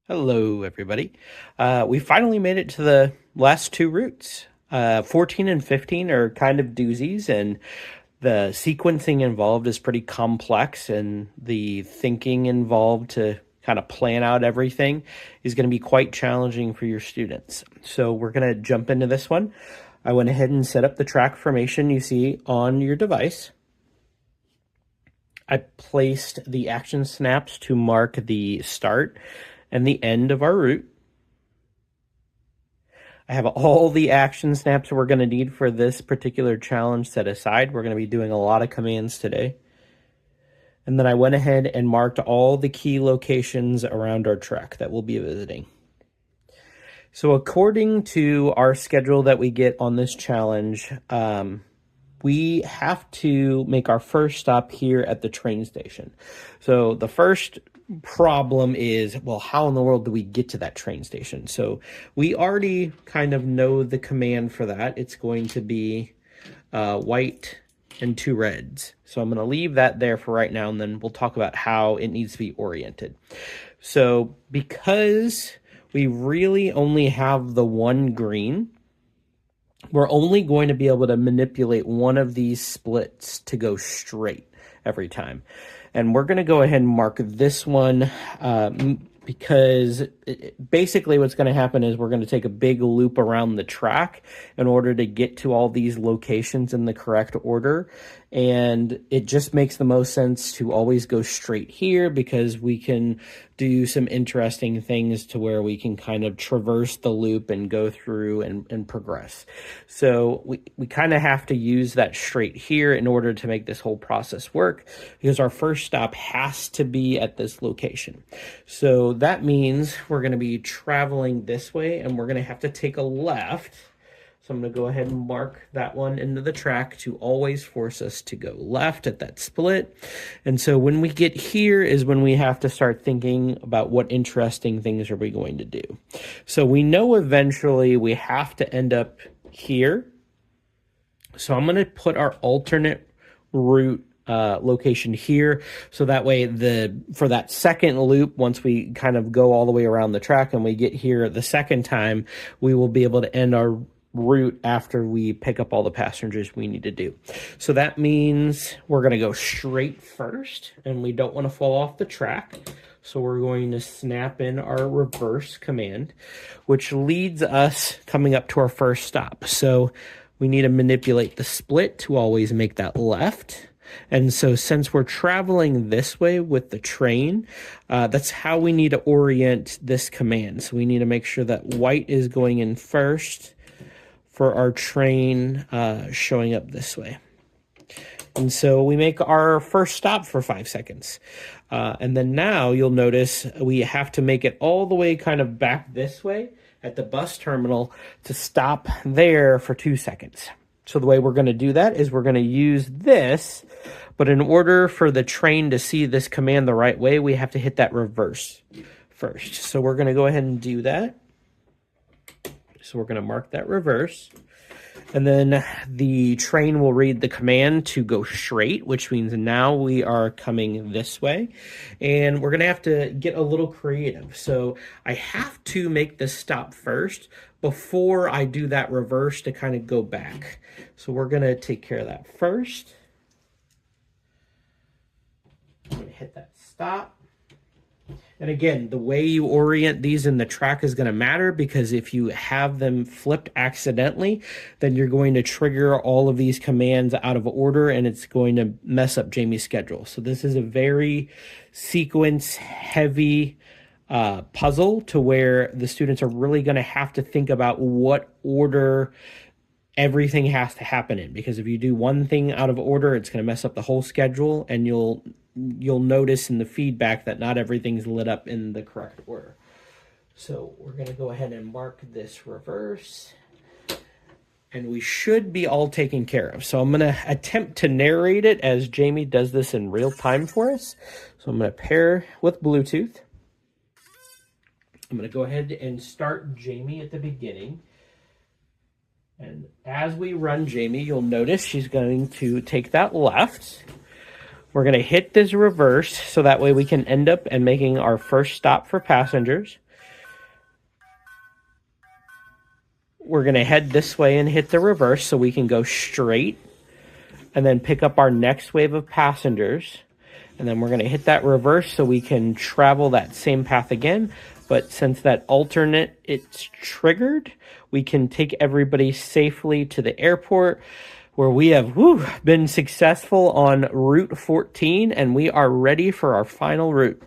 Hello, everybody. We finally made it to the last two routes. 14 and 15 are kind of doozies, and the sequencing involved is pretty complex, and the thinking involved to kind of plan out everything is going to be quite challenging for your students. So we're going to jump into this one. I went ahead and set up the track formation you see on your device. I placed the action snaps to mark the start and the end of our route. I have all the action snaps we're going to need for this particular challenge set aside. We're going to be doing a lot of commands today. And then I went ahead and marked all the key locations around our track that we'll be visiting. So according to our schedule that we get on this challenge, we have to make our first stop here at the train station. So the first problem is, well, how in the world do we get to that train station? So we already kind of know the command for that. It's going to be white and two reds. So I'm going to leave that there for right now, and then we'll talk about how it needs to be oriented. So because we really only have the one green, we're only going to be able to manipulate one of these splits to go straight every time. And we're going to go ahead and mark this one because basically what's going to happen is we're going to take a big loop around the track in order to get to all these locations in the correct order. And it just makes the most sense to always go straight here because we can do some interesting things to where we can kind of traverse the loop and go through and progress. So we kind of have to use that straight here in order to make this whole process work because our first stop has to be at this location. So that means we're going to be traveling this way and we're going to have to take a left. So I'm going to go ahead and mark that one into the track to always force us to go left at that split. And so when we get here is when we have to start thinking about what interesting things are we going to do. So we know eventually we have to end up here. So I'm going to put our alternate route location here. So that way for that second loop, once we kind of go all the way around the track and we get here the second time, we will be able to end our route after we pick up all the passengers we need to do. So that means we're going to go straight first and we don't want to fall off the track. So we're going to snap in our reverse command, which leads us coming up to our first stop. So we need to manipulate the split to always make that left. And so since we're traveling this way with the train, that's how we need to orient this command. So we need to make sure that white is going in first for our train showing up this way. And so we make our first stop for 5 seconds. And then now you'll notice we have to make it all the way kind of back this way at the bus terminal to stop there for 2 seconds. So the way we're going to do that is we're going to use this, but in order for the train to see this command the right way, we have to hit that reverse first. So we're going to go ahead and do that. So we're going to mark that reverse. And then the train will read the command to go straight, which means now we are coming this way. And we're going to have to get a little creative. So I have to make this stop first before I do that reverse to kind of go back. So we're going to take care of that first. I'm going to hit that stop. And again, the way you orient these in the track is going to matter because if you have them flipped accidentally, then you're going to trigger all of these commands out of order and it's going to mess up Jamie's schedule. So this is a very sequence heavy puzzle to where the students are really going to have to think about what order everything has to happen in, because if you do one thing out of order, it's going to mess up the whole schedule, and you'll notice in the feedback that not everything's lit up in the correct order. So we're going to go ahead and mark this reverse, and we should be all taken care of. So I'm going to attempt to narrate it as Jamie does this in real time for us. So I'm going to pair with Bluetooth. I'm going to go ahead and start Jamie at the beginning. And as we run Jamie, you'll notice she's going to take that left. We're going to hit this reverse so that way we can end up and making our first stop for passengers. we're going to head this way and hit the reverse so we can go straight and then pick up our next wave of passengers. And then we're going to hit that reverse so we can travel that same path again. But since that alternate, it's triggered, we can take everybody safely to the airport where we have been successful on Route 14 and we are ready for our final route.